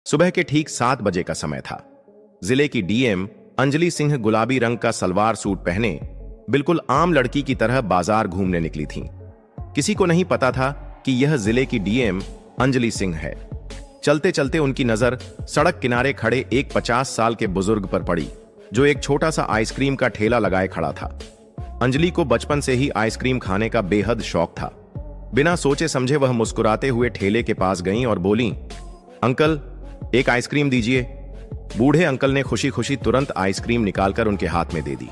सुबह के ठीक 7 बजे का समय था। जिले की डीएम अंजलि सिंह गुलाबी रंग का सलवार सूट पहने बिल्कुल आम लड़की की तरह बाजार घूमने निकली थीं। किसी को नहीं पता था कि यह जिले की डीएम अंजलि सिंह है। चलते चलते उनकी नजर सड़क किनारे खड़े एक 50 साल के बुजुर्ग पर पड़ी, जो एक छोटा सा आइसक्रीम का ठेला लगाए खड़ा था। अंजलि को बचपन से ही आइसक्रीम खाने का बेहद शौक था। बिना सोचे समझे वह मुस्कुराते हुए ठेले के पास गईं और बोली, अंकल, एक आइसक्रीम दीजिए। बूढ़े अंकल ने खुशी खुशी तुरंत आइसक्रीम निकालकर उनके हाथ में दे दी।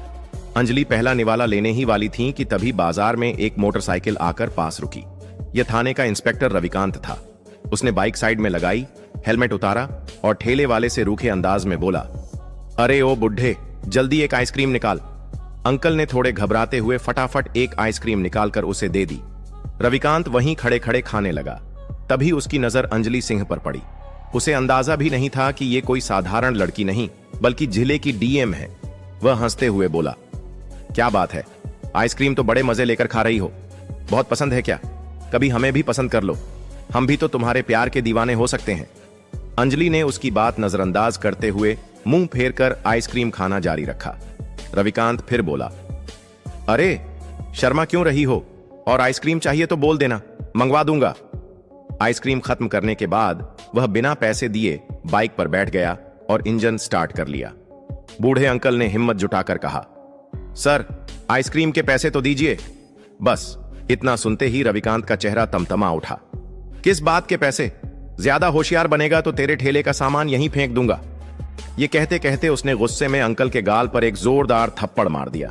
अंजलि पहला निवाला लेने ही वाली थी कि तभी बाजार में एक मोटरसाइकिल आकर पास रुकी। यह थाने का इंस्पेक्टर रविकांत था। उसने बाइक साइड में लगाई, हेलमेट उतारा और ठेले वाले से रूखे अंदाज में बोला, अरे ओ बुढ़े, जल्दी एक आइसक्रीम निकाल। अंकल ने थोड़े घबराते हुए फटाफट एक आइसक्रीम निकालकर उसे दे दी। रविकांत वहीं खड़े खड़े खाने लगा। तभी उसकी नजर अंजलि सिंह पर पड़ी। उसे अंदाजा भी नहीं था कि यह कोई साधारण लड़की नहीं बल्कि जिले की डीएम है। वह हंसते हुए बोला, क्या बात है, आइसक्रीम तो बड़े मजे लेकर खा रही हो। बहुत पसंद है क्या? कभी हमें भी पसंद कर लो, हम भी तो तुम्हारे प्यार के दीवाने हो सकते हैं। अंजलि ने उसकी बात नजरअंदाज करते हुए मुंह फेर कर आइसक्रीम खाना जारी रखा। रविकांत फिर बोला, अरे शर्मा क्यों रही हो? और आइसक्रीम चाहिए तो बोल देना, मंगवा दूंगा। आइसक्रीम खत्म करने के बाद वह बिना पैसे दिए बाइक पर बैठ गया और इंजन स्टार्ट कर लिया। बूढ़े अंकल ने हिम्मत जुटाकर कहा, सर, आइसक्रीम के पैसे तो दीजिए। बस इतना सुनते ही रविकांत का चेहरा तमतमा उठा। किस बात के पैसे? ज्यादा होशियार बनेगा तो तेरे ठेले का सामान यहीं फेंक दूंगा। ये कहते कहते उसने गुस्से में अंकल के गाल पर एक जोरदार थप्पड़ मार दिया।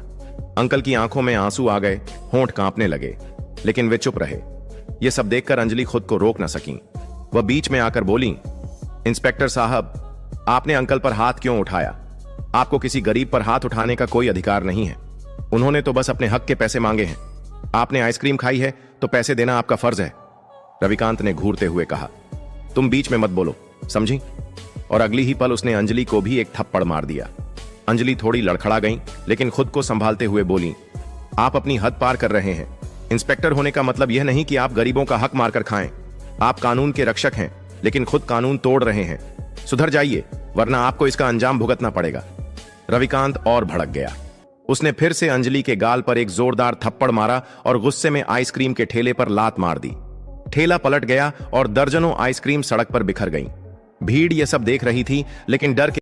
अंकल की आंखों में आंसू आ गए, होंठ कांपने लगे, लेकिन वे चुप रहे। यह सब देखकर अंजलि खुद को रोक न सकी। वह बीच में आकर बोली, इंस्पेक्टर साहब, आपने अंकल पर हाथ क्यों उठाया? आपको किसी गरीब पर हाथ उठाने का कोई अधिकार नहीं है। उन्होंने तो बस अपने हक के पैसे मांगे हैं। आपने आइसक्रीम खाई है तो पैसे देना आपका फर्ज है। रविकांत ने घूरते हुए कहा, तुम बीच में मत बोलो, समझी? और अगली ही पल उसने अंजलि को भी एक थप्पड़ मार दिया। अंजलि थोड़ी लड़खड़ा गई, लेकिन खुद को संभालते हुए बोली, आप अपनी हद पार कर रहे हैं। इंस्पेक्टर होने का मतलब यह नहीं कि आप गरीबों का हक मारकर खाएं। आप कानून के रक्षक हैं, लेकिन खुद कानून तोड़ रहे हैं। सुधर जाइए, वरना आपको इसका अंजाम भुगतना पड़ेगा। रविकांत और भड़क गया। उसने फिर से अंजलि के गाल पर एक जोरदार थप्पड़ मारा और गुस्से में आइसक्रीम के ठेले पर लात मार दी। ठेला पलट गया और दर्जनों आइसक्रीम सड़क पर बिखर गईं। भीड़ यह सब देख रही थी, लेकिन डर के